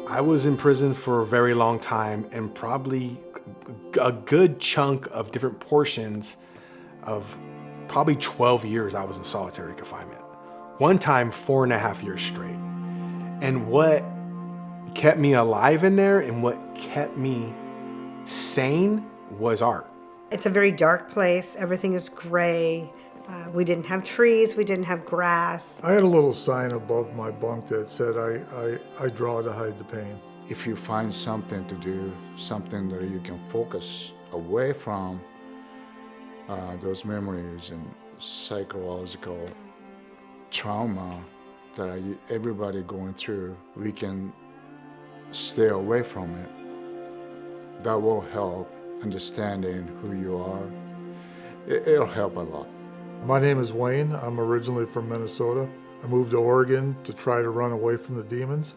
I was in prison for a very long time, and probably a good chunk of different portions of probably 12 years I was in solitary confinement. One time, 4.5 years straight. And what kept me alive in there and what kept me sane was art. It's a very dark place. Everything is gray. We didn't have trees. We didn't have grass. I had a little sign above my bunk that said, I draw to hide the pain. If you find something to do, something that you can focus away from those memories and psychological trauma that everybody going through, we can stay away from it. That will help understanding who you are. It'll help a lot. My name is Wayne. I'm originally from Minnesota. I moved to Oregon to try to run away from the demons.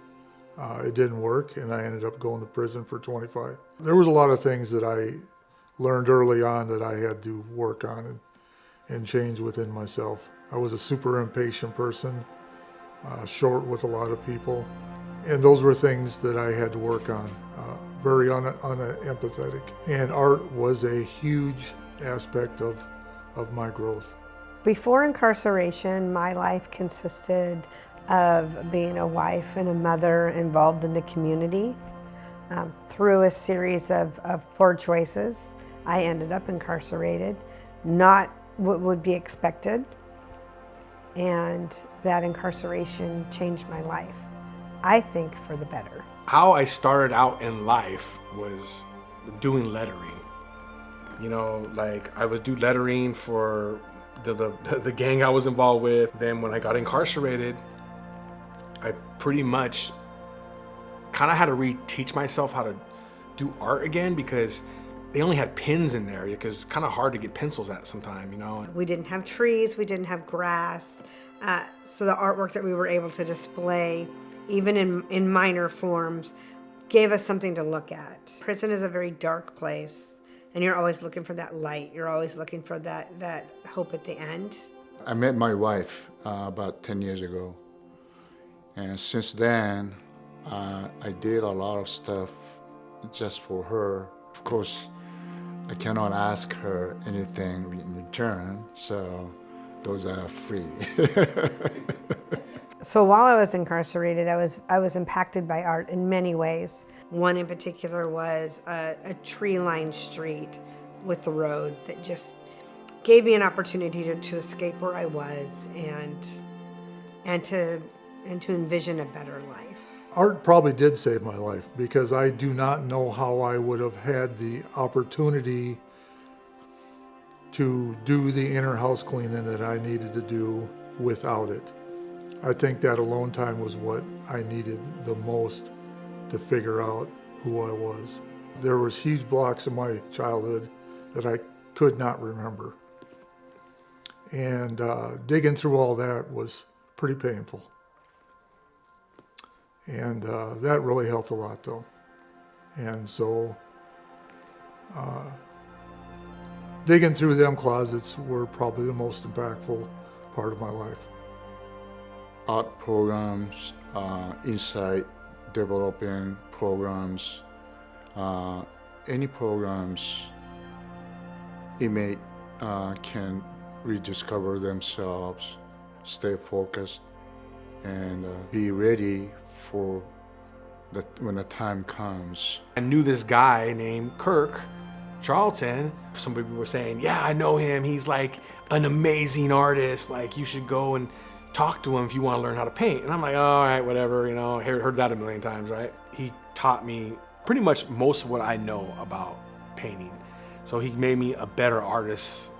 It didn't work, and I ended up going to prison for 25. There was a lot of things that I learned early on that I had to work on and change within myself. I was a super impatient person, short with a lot of people, and those were things that I had to work on, very unempathetic. And art was a huge aspect of my growth. Before incarceration, my life consisted of being a wife and a mother involved in the community. Through a series of poor choices, I ended up incarcerated, not what would be expected, and that incarceration changed my life, I think, for the better. How I started out in life was doing lettering. You know, like I would do lettering for the gang I was involved with. Then when I got incarcerated, I pretty much kind of had to reteach myself how to do art again, because they only had pens in there, because it's kind of hard to get pencils at sometime, you know. We didn't have trees, we didn't have grass, so the artwork that we were able to display, even in minor forms, gave us something to look at. Prison is a very dark place, and you're always looking for that light. You're always looking for that hope at the end. I met my wife about 10 years ago. And since then, I did a lot of stuff just for her. Of course, I cannot ask her anything in return, so those are free. So while I was incarcerated, I was impacted by art in many ways. One in particular was a tree-lined street with the road that just gave me an opportunity to escape where I was and to envision a better life. Art probably did save my life, because I do not know how I would have had the opportunity to do the inner house cleaning that I needed to do without it. I think that alone time was what I needed the most to figure out who I was. There was huge blocks in my childhood that I could not remember. And digging through all that was pretty painful. And that really helped a lot, though. And so digging through them closets were probably the most impactful part of my life. Art programs, insight developing programs, any programs inmate can rediscover themselves, stay focused, and be ready for when the time comes. I knew this guy named Kirk Charlton. Some people were saying, yeah, I know him. He's like an amazing artist. Like, you should go and talk to him if you want to learn how to paint. And I'm like, oh, all right, whatever, you know, heard that a million times, right? He taught me pretty much most of what I know about painting. So he made me a better artist,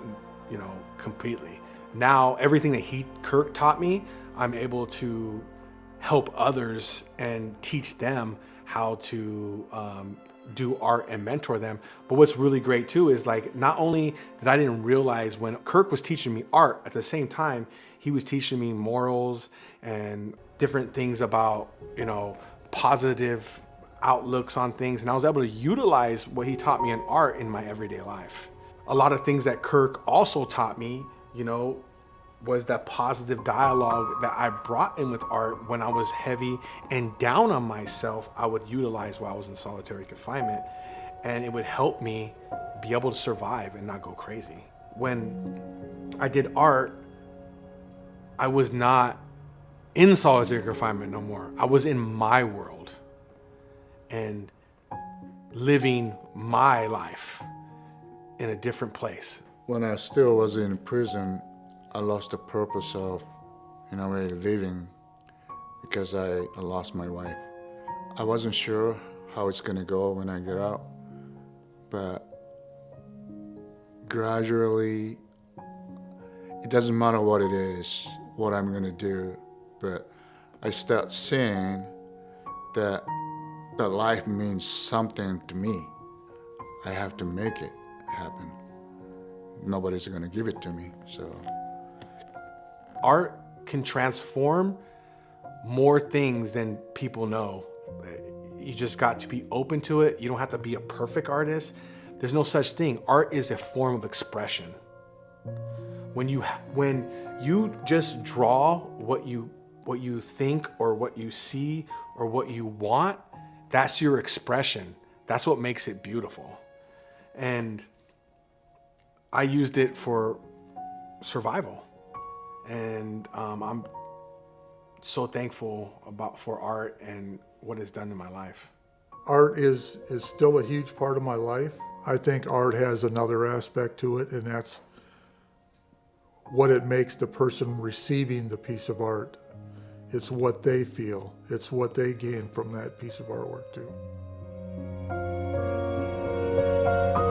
you know, completely. Now, everything that Kirk taught me, I'm able to help others and teach them how to do art and mentor them. But what's really great too is, like, not only that I didn't realize when Kirk was teaching me art, at the same time, he was teaching me morals and different things about, you know, positive outlooks on things. And I was able to utilize what he taught me in art in my everyday life. A lot of things that Kirk also taught me, you know, was that positive dialogue that I brought in with art when I was heavy and down on myself. I would utilize while I was in solitary confinement, and it would help me be able to survive and not go crazy. When I did art, I was not in solitary confinement no more. I was in my world and living my life in a different place. When I still was in prison, I lost the purpose of, in a way, living because I lost my wife. I wasn't sure how it's gonna go when I get out, but gradually, it doesn't matter what it is, what I'm gonna do, but I start seeing that life means something to me. I have to make it happen. Nobody's gonna give it to me, so. Art can transform more things than people know. You just got to be open to it. You don't have to be a perfect artist. There's no such thing. Art is a form of expression. When you just draw what you think or what you see or what you want, that's your expression. That's what makes it beautiful. And I used it for survival. And I'm so thankful for art and what it's done in my life. Art is still a huge part of my life. I think art has another aspect to it, and that's what it makes the person receiving the piece of art. It's what they feel. It's what they gain from that piece of artwork too.